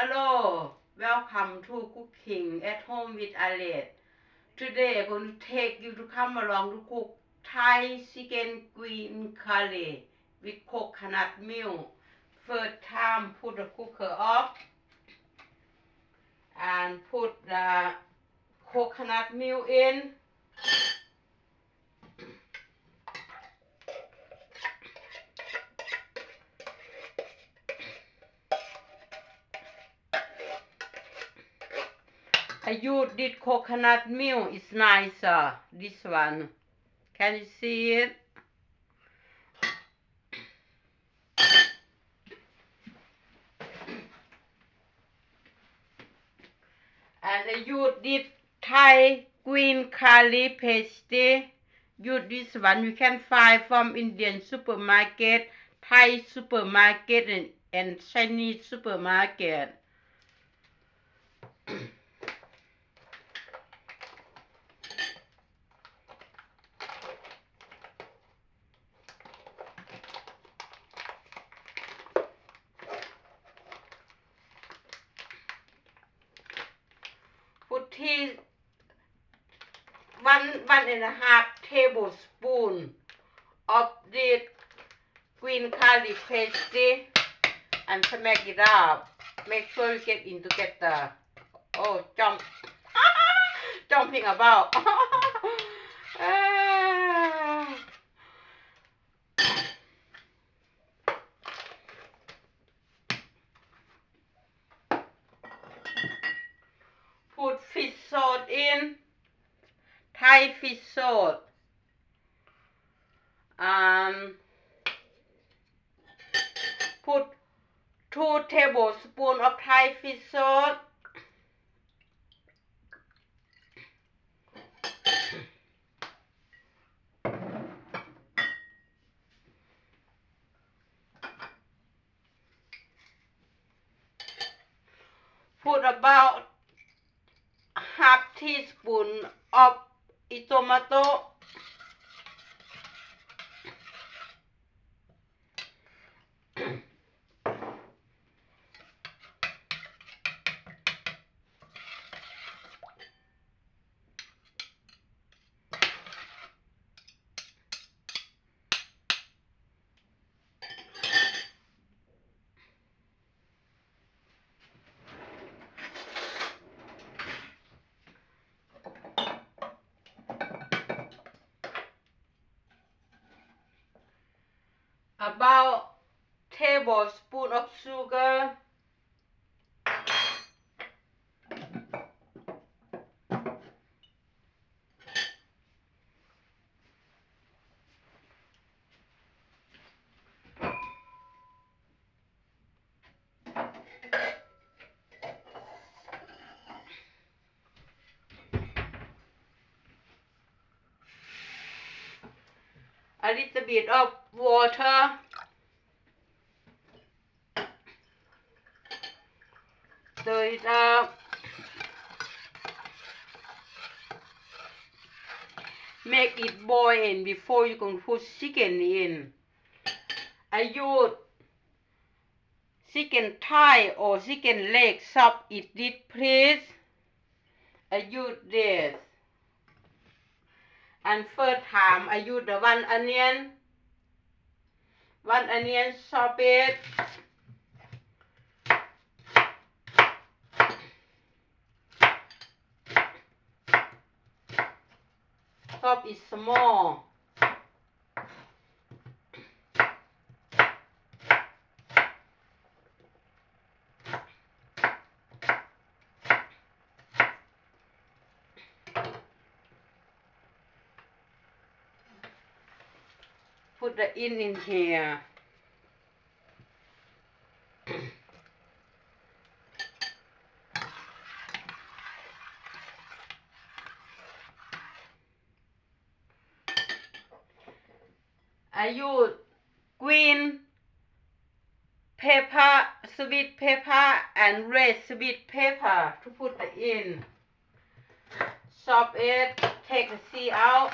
Hello, welcome to Cooking at Home with Alet. Today I'm going to take you to come along to cook Thai chicken green curry with coconut milk. First time put the cooker off and put the coconut milk in. I use this coconut milk, it's nicer, this one. Can you see it? And I use this Thai green curry paste. Use this one you can find from Indian supermarket, Thai supermarket and Chinese supermarket. Put one and a half tablespoon of this green curry paste and smack it up. Make sure you get in together. Oh, jumping about. Put fish sauce in, Thai fish sauce. Put 2 tablespoons of Thai fish sauce. Put about half teaspoon of tomato. About tablespoon of sugar. A little bit of water. Stir it up. Make it boil before you can put chicken in. I use chicken thigh or chicken leg chop it this please. I use this. And first time I use the one onion. One onion, chop it. Chop it small. Put the in here. I use green pepper, sweet pepper and red sweet pepper to put in. Chop it, take the seed out.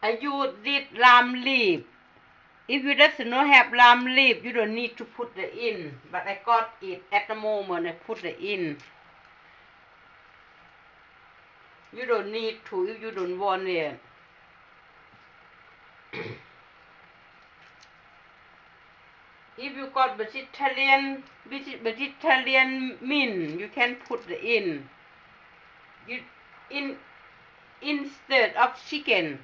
I use this lime leaf. If you does not have lime leaf, you don't need to put the in. But I got it at the moment. I put the in. You don't need to if you don't want it. If you got vegetarian mint, you can put the in. Instead of chicken.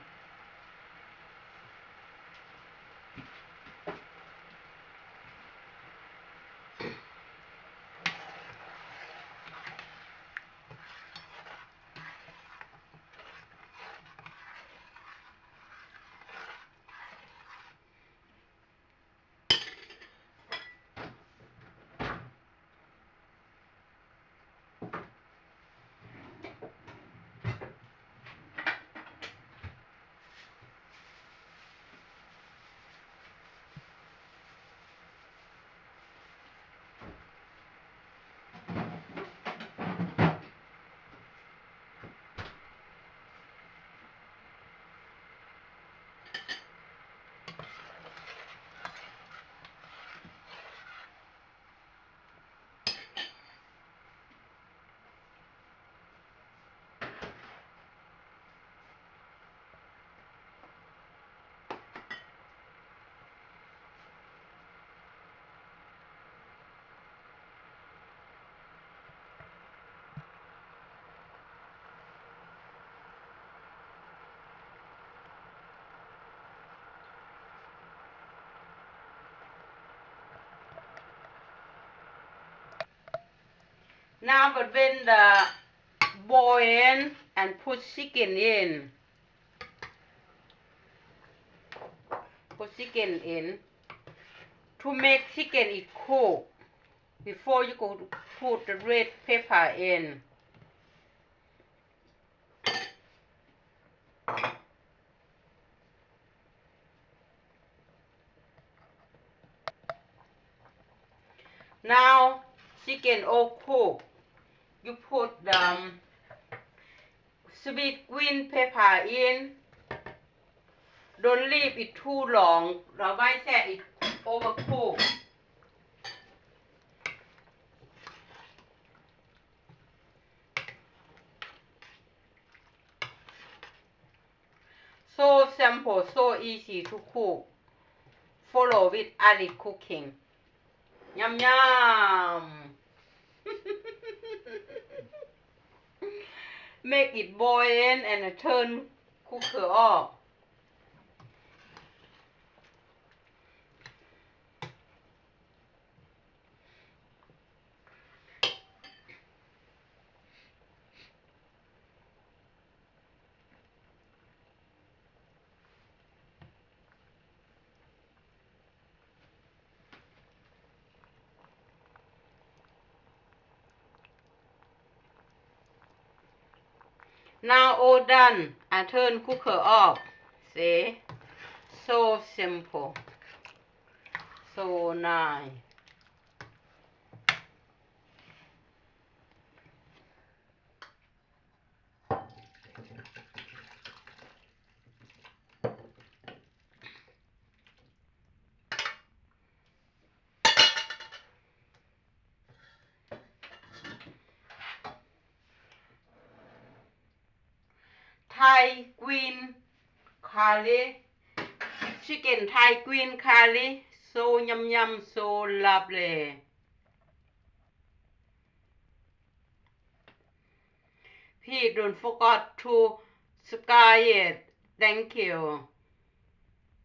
Now, but when the boil and put chicken in, to make chicken it cook before you go to put the red pepper in. Now chicken all cooked. You put the sweet green pepper in. Don't leave it too long, otherwise it overcook. So simple, so easy to cook. Follow with Ali cooking. Yum yum. Make it boil and turn cooker off. Now all done. I turn cooker off. See? So simple. So nice. Thai green curry. Chicken Thai green curry. So yum yum, so lovely. Please don't forget to subscribe it. Thank you.